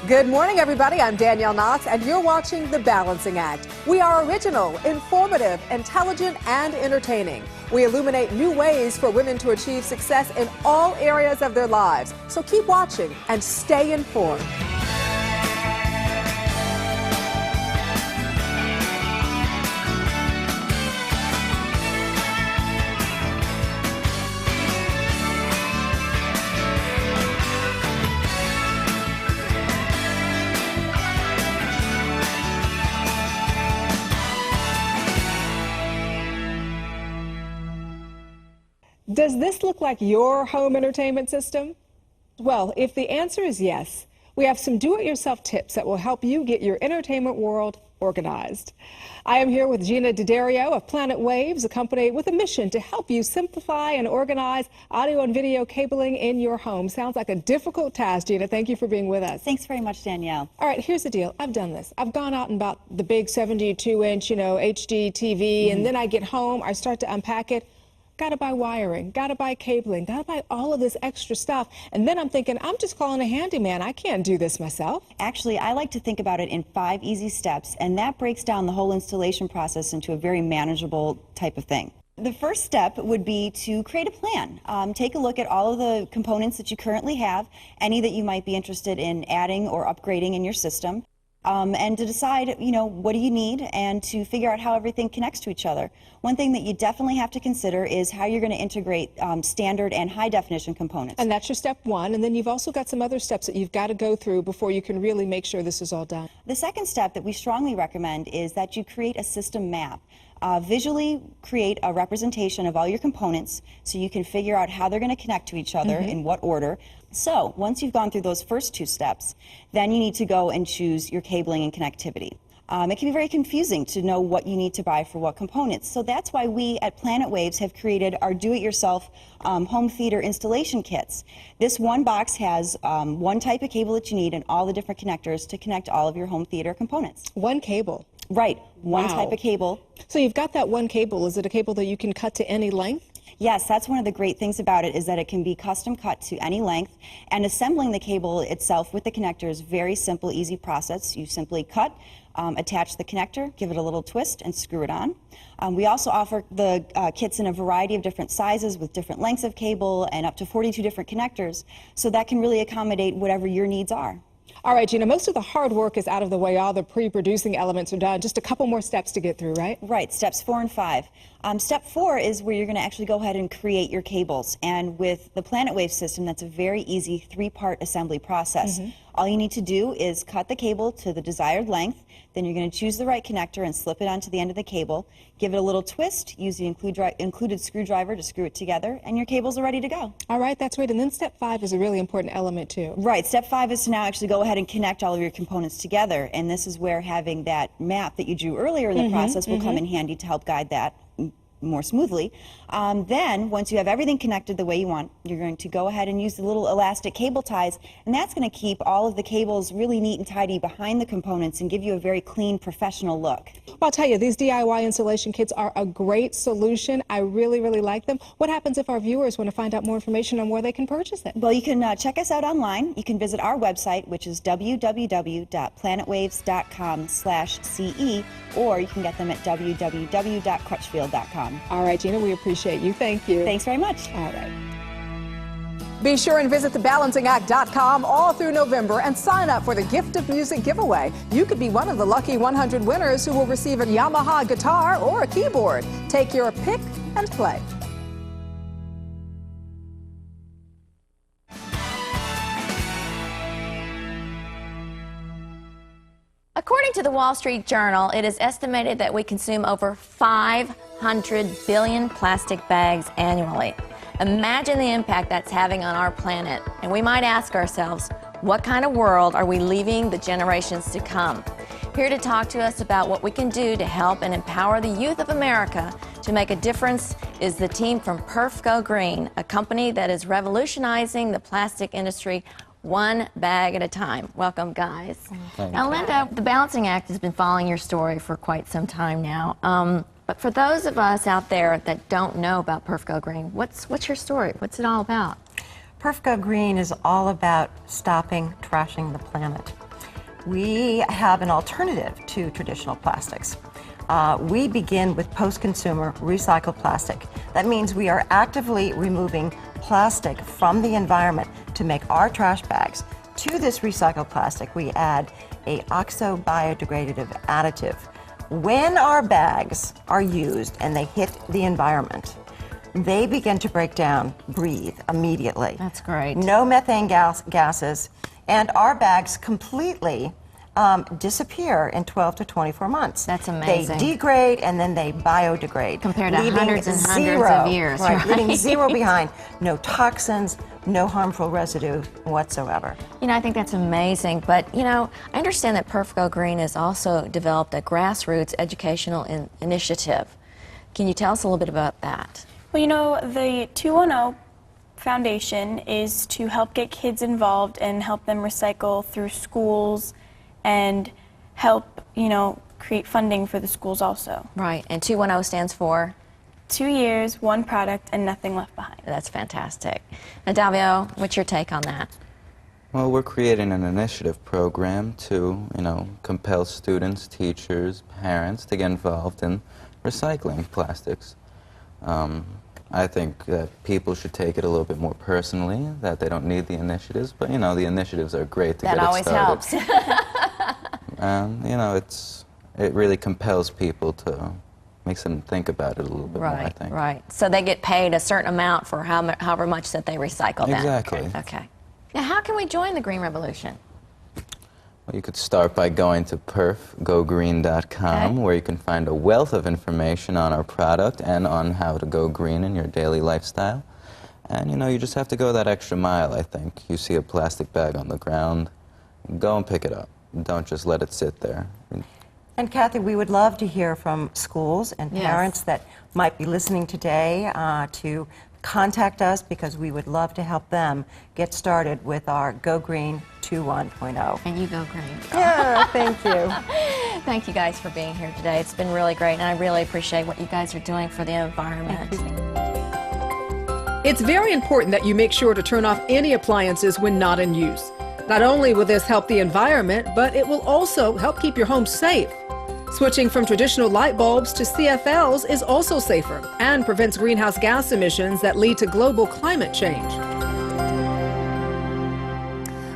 Good morning, everybody. I'm Danielle Knox, and you're watching The Balancing Act. We are original, informative, intelligent, and entertaining. We illuminate new ways for women to achieve success in all areas of their lives. So keep watching and stay informed. Does this look like your home entertainment system? Well, if the answer is yes, we have some do-it-yourself tips that will help you get your entertainment world organized. I am here with Gina Daddario of Planet Waves, a company with a mission to help you simplify and organize audio and video cabling in your home. Sounds like a difficult task, Gina. Thank you for being with us. Thanks very much, Danielle. All right, here's the deal. I've done this. I've gone out and bought the big 72-inch, HD TV, and then I get home, I start to unpack it. Gotta buy wiring, gotta buy cabling, gotta buy all of this extra stuff. And then I'm thinking, I'm just calling a handyman. I can't do this myself. Actually, I like to think about it in 5 easy steps, and that breaks down the whole installation process into a very manageable type of thing. The first step would be to create a plan. Take a look at all of the components that you currently have, any that you might be interested in adding or upgrading in your system. And to decide, what do you need, and to figure out how everything connects to each other. One thing that you definitely have to consider is how you're going to integrate standard and high definition components. And that's your step one, and then you've also got some other steps that you've got to go through before you can really make sure this is all done. The second step that we strongly recommend is that you create a system map. Visually create a representation of all your components so you can figure out how they're going to connect to each other, in what order. So once you've gone through those first 2 steps, then you need to go and choose your cabling and connectivity. It can be very confusing to know what you need to buy for what components. So that's why we at Planet Waves have created our do-it-yourself home theater installation kits. This one box has one type of cable that you need and all the different connectors to connect all of your home theater components. One cable? Right, one type of cable. So you've got that one cable. Is it a cable that you can cut to any length? Yes, that's one of the great things about it, is that it can be custom cut to any length, and assembling the cable itself with the connector is very simple, easy process. You simply cut, attach the connector, give it a little twist, and screw it on. We also offer the kits in a variety of different sizes with different lengths of cable and up to 42 different connectors, so that can really accommodate whatever your needs are. All right, Gina, most of the hard work is out of the way. All the pre-producing elements are done. Just a couple more steps to get through, right? Right, steps 4 and 5. Step 4 is where you're going to actually go ahead and create your cables. And with the Planet Wave system, that's a very easy 3-part assembly process. All you need to do is cut the cable to the desired length. Then you're going to choose the right connector and slip it onto the end of the cable. Give it a little twist, use the included screwdriver to screw it together, and your cables are ready to go. All right, that's great. And then step 5 is a really important element, too. Right, step 5 is to now actually go ahead and connect all of your components together. And this is where having that map that you drew earlier in the process will come in handy to help guide that more smoothly. Then, once you have everything connected the way you want, you're going to go ahead and use the little elastic cable ties, and that's going to keep all of the cables really neat and tidy behind the components and give you a very clean, professional look. Well, I'll tell you, these DIY installation kits are a great solution. I really, really like them. What happens if our viewers want to find out more information on where they can purchase it? Well, you can check us out online. You can visit our website, which is www.planetwaves.com/CE, or you can get them at www.crutchfield.com. All right, Gina, we appreciate you. Thank you. Thanks very much. All right. Be sure and visit thebalancingact.com all through November and sign up for the Gift of Music giveaway. You could be one of the lucky 100 winners who will receive a Yamaha guitar or a keyboard. Take your pick and play. According to the Wall Street Journal, it is estimated that we consume over 500 billion plastic bags annually. Imagine the impact that's having on our planet. And we might ask ourselves, what kind of world are we leaving the generations to come? Here to talk to us about what we can do to help and empower the youth of America to make a difference is the team from Perfco Green, a company that is revolutionizing the plastic industry one bag at a time. Welcome, guys. Now, Linda, the Balancing Act has been following your story for quite some time now. But for those of us out there that don't know about Perfco Green, what's your story? What's it all about? Perfco Green is all about stopping trashing the planet. We have an alternative to traditional plastics. We begin with post-consumer recycled plastic. That means we are actively removing plastic from the environment to make our trash bags. To this recycled plastic, we add a oxo-biodegradative additive. When our bags are used and they hit the environment, they begin to break down, breathe immediately. That's great. No methane gases, and our bags completely disappear in 12 to 24 months. That's amazing. They degrade and then they biodegrade. Compared to leaving hundreds and hundreds zero, of years. Right, leaving zero behind. No toxins, no harmful residue whatsoever. You know, I think that's amazing, but you know, I understand that Perfco Green has also developed a grassroots educational initiative. Can you tell us a little bit about that? Well, you know, the 210 Foundation is to help get kids involved and help them recycle through schools and help, you know, create funding for the schools also. Right, and 210 stands for? 2 years, one product, and nothing left behind. That's fantastic. Now, Davio, what's your take on that? Well, we're creating an initiative program to, you know, compel students, teachers, parents to get involved in recycling plastics. I think that people should take it a little bit more personally, that they don't need the initiatives, but, you know, the initiatives are great to get it started. That always helps. You know, it really compels people to makes them think about it a little bit more, I think. Right. So they get paid a certain amount for however much that they recycle then. Exactly. Okay. Now, how can we join the Green Revolution? Well, you could start by going to perfcogreen.com, where you can find a wealth of information on our product and on how to go green in your daily lifestyle. And, you know, you just have to go that extra mile, I think. You see a plastic bag on the ground, go and pick it up. Don't just let it sit there. And Kathy, we would love to hear from schools and parents that might be listening today to contact us, because we would love to help them get started with our Go Green 2.1.0. And you go green. Yeah, thank you. Thank you guys for being here today. It's been really great, and I really appreciate what you guys are doing for the environment. It's very important that you make sure to turn off any appliances when not in use. Not only will this help the environment, but it will also help keep your home safe. Switching from traditional light bulbs to CFLs is also safer and prevents greenhouse gas emissions that lead to global climate change.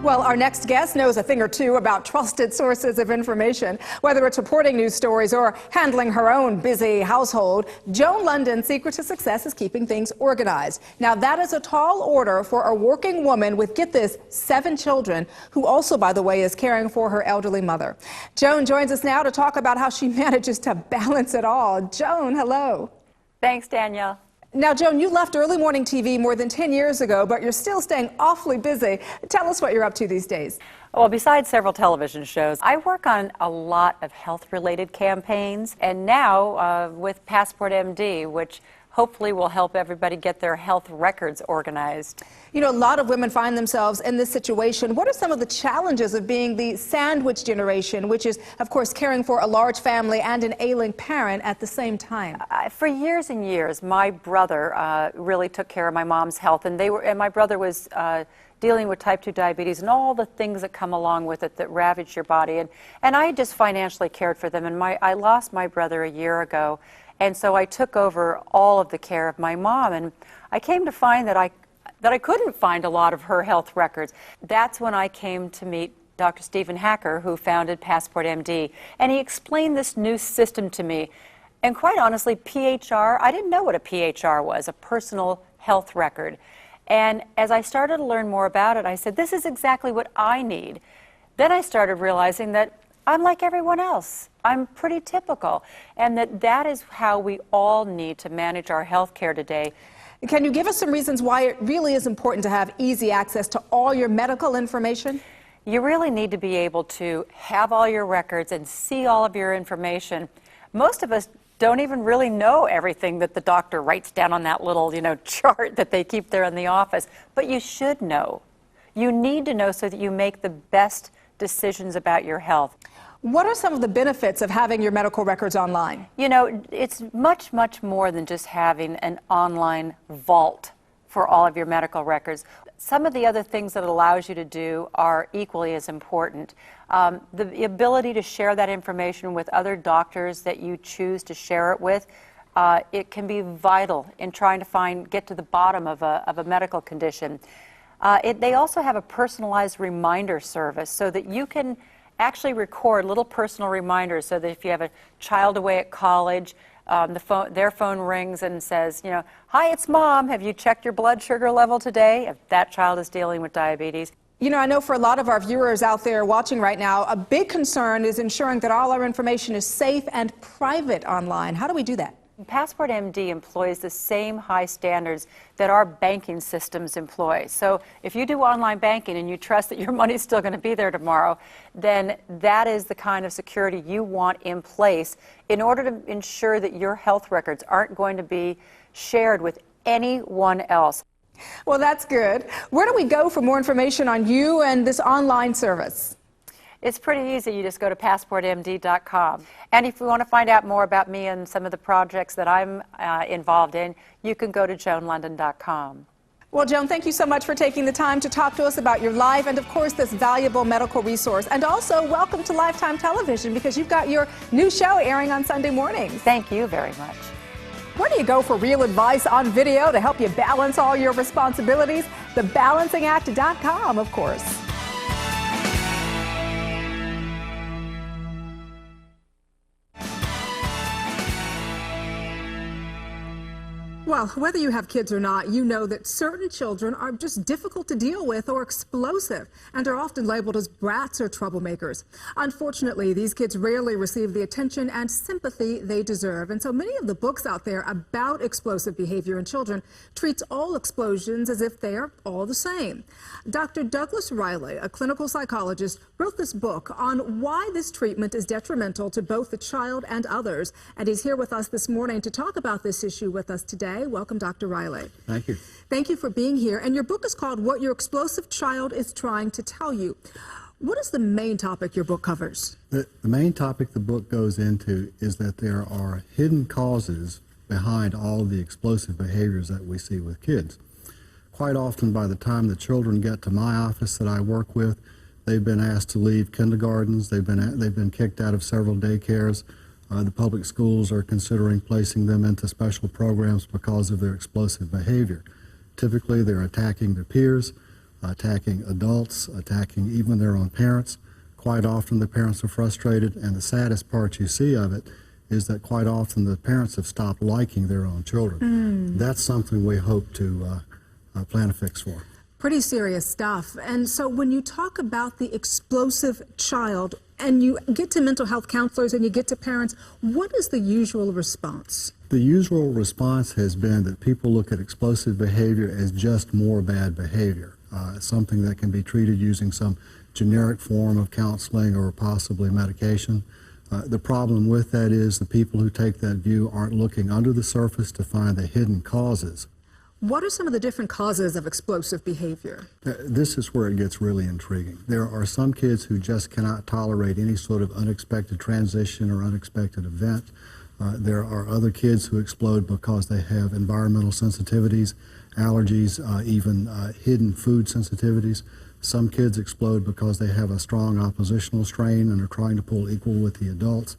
Well, our next guest knows a thing or two about trusted sources of information. Whether it's reporting news stories or handling her own busy household, Joan Lunden's secret to success is keeping things organized. Now, that is a tall order for a working woman with, get this, 7 children, who also, by the way, is caring for her elderly mother. Joan joins us now to talk about how she manages to balance it all. Joan, hello. Thanks, Danielle. Now, Joan, you left early morning TV more than 10 years ago, but you're still staying awfully busy. Tell us what you're up to these days. Well, besides several television shows, I work on a lot of health-related campaigns, and now with PassportMD, which hopefully will help everybody get their health records organized. You know, a lot of women find themselves in this situation. What are some of the challenges of being the sandwich generation, which is, of course, caring for a large family and an ailing parent at the same time? For years and years, my brother really took care of my mom's health, and my brother was dealing with type 2 diabetes and all the things that come along with it that ravage your body. And I just financially cared for them, and I lost my brother a year ago. And so I took over all of the care of my mom, and I came to find that I couldn't find a lot of her health records. That's when I came to meet Dr. Stephen Hacker, who founded PassportMD, and he explained this new system to me. And quite honestly, PHR, I didn't know what a PHR was, a personal health record. And as I started to learn more about it, I said, this is exactly what I need. Then I started realizing that I'm like everyone else. I'm pretty typical, and that is how we all need to manage our health care today. Can you give us some reasons why it really is important to have easy access to all your medical information? You really need to be able to have all your records and see all of your information. Most of us don't even really know everything that the doctor writes down on that little, chart that they keep there in the office, but you should know. You need to know so that you make the best decisions about your health. What are some of the benefits of having your medical records online? It's much, much more than just having an online vault for all of your medical records. some of the other things that it allows you to do are equally as important. The ability to share that information with other doctors that you choose to share it with, it can be vital in trying to get to the bottom of a medical condition. They also have a personalized reminder service so that you can actually record little personal reminders, so that if you have a child away at college, their phone rings and says, "Hi, it's Mom. Have you checked your blood sugar level today?" If that child is dealing with diabetes. I know for a lot of our viewers out there watching right now, a big concern is ensuring that all our information is safe and private online. How do we do that? PassportMD employs the same high standards that our banking systems employ. So if you do online banking and you trust that your money's still going to be there tomorrow, then that is the kind of security you want in place in order to ensure that your health records aren't going to be shared with anyone else. Well, that's good. Where do we go for more information on you and this online service? It's pretty easy. You just go to PassportMD.com. And if you want to find out more about me and some of the projects that I'm involved in, you can go to JoanLunden.com. Well, Joan, thank you so much for taking the time to talk to us about your life and, of course, this valuable medical resource. And also, welcome to Lifetime Television, because you've got your new show airing on Sunday mornings. Thank you very much. Where do you go for real advice on video to help you balance all your responsibilities? TheBalancingAct.com, of course. Well, whether you have kids or not, you know that certain children are just difficult to deal with or explosive and are often labeled as brats or troublemakers. Unfortunately, these kids rarely receive the attention and sympathy they deserve. And so many of the books out there about explosive behavior in children treats all explosions as if they are all the same. Dr. Douglas Riley, a clinical psychologist, wrote this book on why this treatment is detrimental to both the child and others. And he's here with us this morning to talk about this issue with us today. Welcome, Dr. Riley. Thank you. Thank you for being here. And your book is called What Your Explosive Child is Trying to Tell You. What is the main topic your book covers? The main topic the book goes into is that there are hidden causes behind all the explosive behaviors that we see with kids. Quite often, by the time the children get to my office that I work with, they've been asked to leave kindergartens, they've been kicked out of several daycares. The public schools are considering placing them into special programs because of their explosive behavior. Typically, they're attacking their peers, attacking adults, attacking even their own parents. Quite often, the parents are frustrated, and the saddest part you see of it is that quite often the parents have stopped liking their own children. That's something we hope to plan a fix for. Pretty serious stuff. And so when you talk about the explosive child and you get to mental health counselors and you get to parents, what is the usual response? The usual response has been that people look at explosive behavior as just more bad behavior, something that can be treated using some generic form of counseling or possibly medication. The problem with that is the people who take that view aren't looking under the surface to find the hidden causes. What are some of the different causes of explosive behavior? This is where it gets really intriguing. There are some kids who just cannot tolerate any sort of unexpected transition or unexpected event. There are other kids who explode because they have environmental sensitivities, allergies, even hidden food sensitivities. Some kids explode because they have a strong oppositional strain and are trying to pull equal with the adults.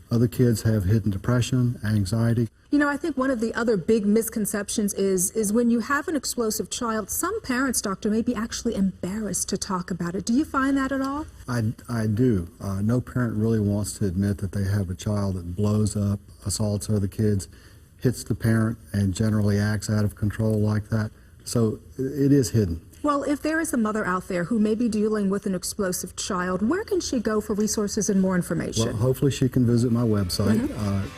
Other kids have hidden depression, anxiety. You know, I think one of the other big misconceptions is when you have an explosive child, some parents, doctor, may be actually embarrassed to talk about it. Do you find that at all? I do. No parent really wants to admit that they have a child that blows up, assaults other kids, hits the parent, and generally acts out of control like that. So it is hidden. Well, if there is a mother out there who may be dealing with an explosive child, where can she go for resources and more information? Well, hopefully she can visit my website,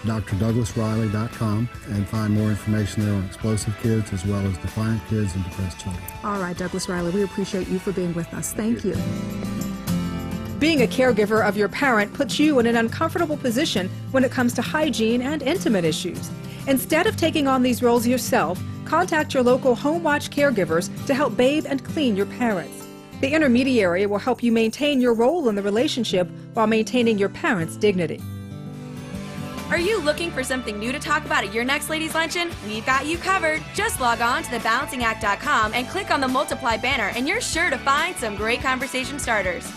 drdouglasriley.com, and find more information there on explosive kids as well as defiant kids and depressed children. All right, Douglas Riley, we appreciate you for being with us. Thank you. Being a caregiver of your parent puts you in an uncomfortable position when it comes to hygiene and intimate issues. Instead of taking on these roles yourself, contact your local Home Watch caregivers to help bathe and clean your parents. The intermediary will help you maintain your role in the relationship while maintaining your parents' dignity. Are you looking for something new to talk about at your next ladies' luncheon? We've got you covered. Just log on to thebalancingAct.com and click on the multiply banner, and you're sure to find some great conversation starters.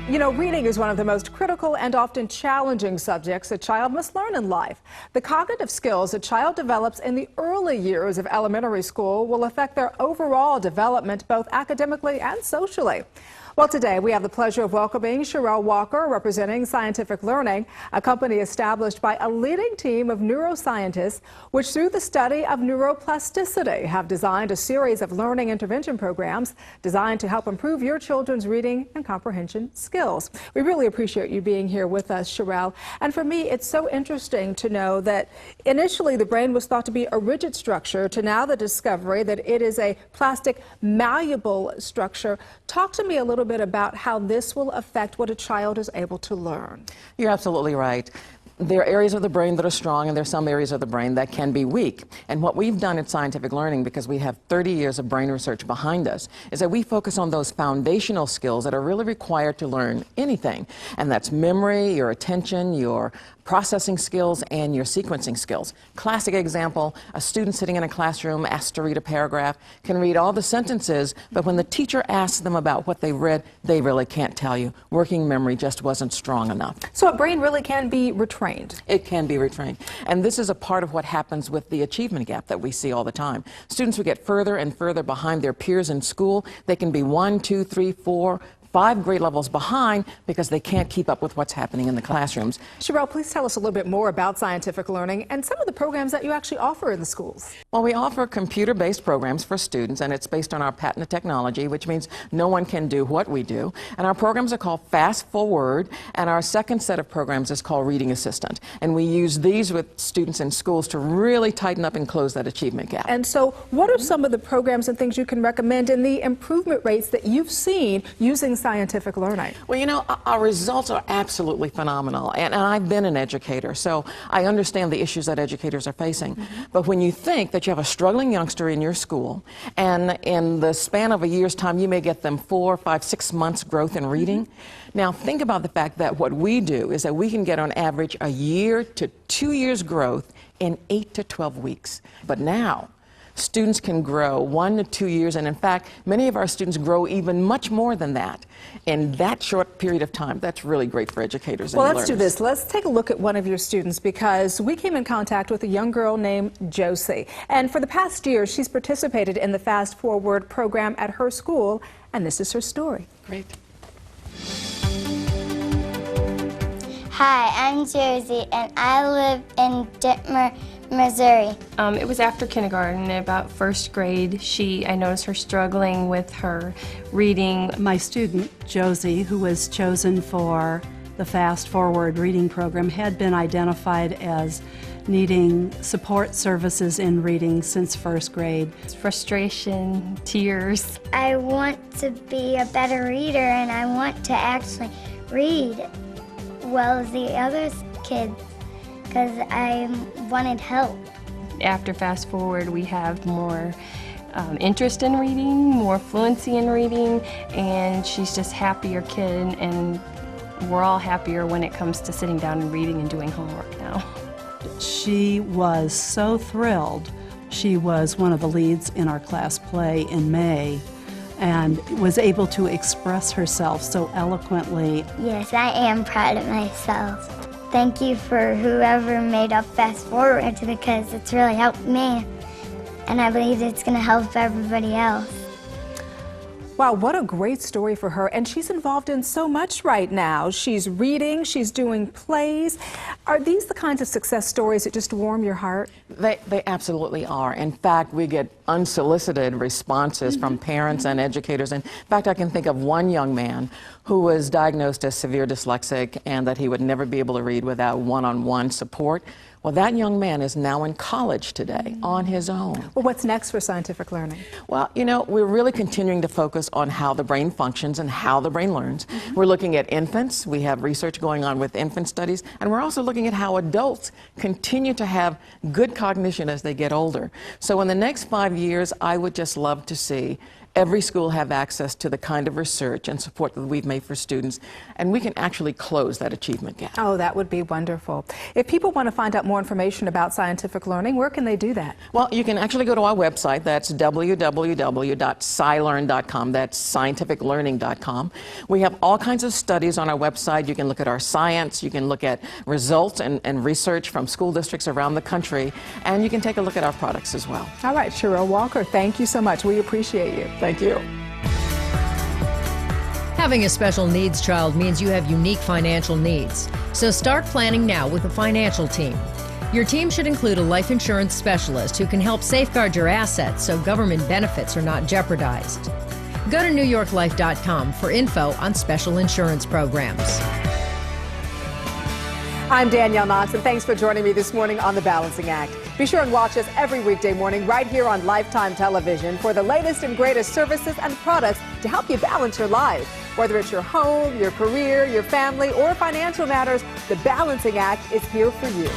You know, reading is one of the most critical and often challenging subjects a child must learn in life. The cognitive skills a child develops in the early years of elementary school will affect their overall development both academically and socially. Well, today we have the pleasure of welcoming Sherelle Walker, representing Scientific Learning, a company established by a leading team of neuroscientists, which through the study of neuroplasticity have designed a series of learning intervention programs designed to help improve your children's reading and comprehension skills. We really appreciate you being here with us, Sherelle. And for me, it's so interesting to know that initially the brain was thought to be a rigid structure to now the discovery that it is a plastic malleable structure. Talk to me a little bit about how this will affect what a child is able to learn. You're absolutely right. There are areas of the brain that are strong, and there are some areas of the brain that can be weak. And what we've done at Scientific Learning, because we have 30 years of brain research behind us, is that we focus on those foundational skills that are really required to learn anything. And that's memory, your attention, your processing skills, and your sequencing skills. Classic example, a student sitting in a classroom asked to read a paragraph, can read all the sentences, but when the teacher asks them about what they read, they really can't tell you. Working memory just wasn't strong enough. So a brain really can be retrained? It can be retrained. And this is a part of what happens with the achievement gap that we see all the time. Students who get further and further behind their peers in school, they can be 1, 2, 3, 4, 5 grade levels behind because they can't keep up with what's happening in the classrooms. Sherelle, please tell us a little bit more about Scientific Learning and some of the programs that you actually offer in the schools. Well, we offer computer-based programs for students, and it's based on our patented technology, which means no one can do what we do. And our programs are called Fast Forward, and our second set of programs is called Reading Assistant. And we use these with students in schools to really tighten up and close that achievement gap. And so what are some of the programs and things you can recommend and the improvement rates that you've seen using Scientific Learning? Well, you know, our results are absolutely phenomenal, and I've been an educator, so I understand the issues that educators are facing. But when you think that you have a struggling youngster in your school, and in the span of a year's time, you may get them 4, 5, 6 months growth in reading. Now, think about the fact that what we do is that we can get on average a year to 2 years growth in 8 to 12 weeks. But now, students can grow 1 to 2 years, and in fact, many of our students grow even much more than that in that short period of time. That's really great for educators and Well, learners. let's do this. Let's take a look at one of your students, because we came in contact with a young girl named Josie. And for the past year, she's participated in the Fast Forward program at her school, and this is her story. Great. Hi, I'm Josie, and I live in Dittmer, Missouri. It was after kindergarten, about first grade. I noticed her struggling with her reading. My student, Josie, who was chosen for the Fast Forward reading program, had been identified as needing support services in reading since first grade. Frustration, tears. I want to be a better reader, and I want to actually read well as the other kids, because I wanted help. After Fast Forward, we have more interest in reading, more fluency in reading, and she's just happier kid, and we're all happier when it comes to sitting down and reading and doing homework now. She was so thrilled. She was one of the leads in our class play in May and was able to express herself so eloquently. Yes, I am proud of myself. Thank you for whoever made up Fast Forward, because it's really helped me, and I believe it's going to help everybody else. Wow, what a great story for her. And she's involved in so much right now. She's reading, she's doing plays. Are these the kinds of success stories that just warm your heart? They absolutely are. In fact, we get unsolicited responses from parents and educators. In fact, I can think of one young man who was diagnosed as severe dyslexic and that he would never be able to read without one-on-one support. Well, that young man is now in college today on his own. Well, what's next for Scientific Learning? Well, you know, we're really continuing to focus on how the brain functions and how the brain learns. We're looking at infants. We have research going on with infant studies, and we're also looking at how adults continue to have good cognition as they get older. So in the next 5 years, I would just love to see every school have access to the kind of research and support that we've made for students, and we can actually close that achievement gap. Oh, that would be wonderful. If people want to find out more information about scientific learning, where can they do that? Well, you can actually go to our website. That's www.scilearn.com. That's scientificlearning.com. We have all kinds of studies on our website. You can look at our science. You can look at results and research from school districts around the country. And you can take a look at our products as well. All right, Cheryl Walker, thank you so much. We appreciate you. Thank you. Having a special needs child means you have unique financial needs. So start planning now with a financial team. Your team should include a life insurance specialist who can help safeguard your assets so government benefits are not jeopardized. Go to NewYorkLife.com for info on special insurance programs. I'm Danielle Knox, and thanks for joining me this morning on The Balancing Act. Be sure and watch us every weekday morning right here on Lifetime Television for the latest and greatest services and products to help you balance your life. Whether it's your home, your career, your family, or financial matters, The Balancing Act is here for you.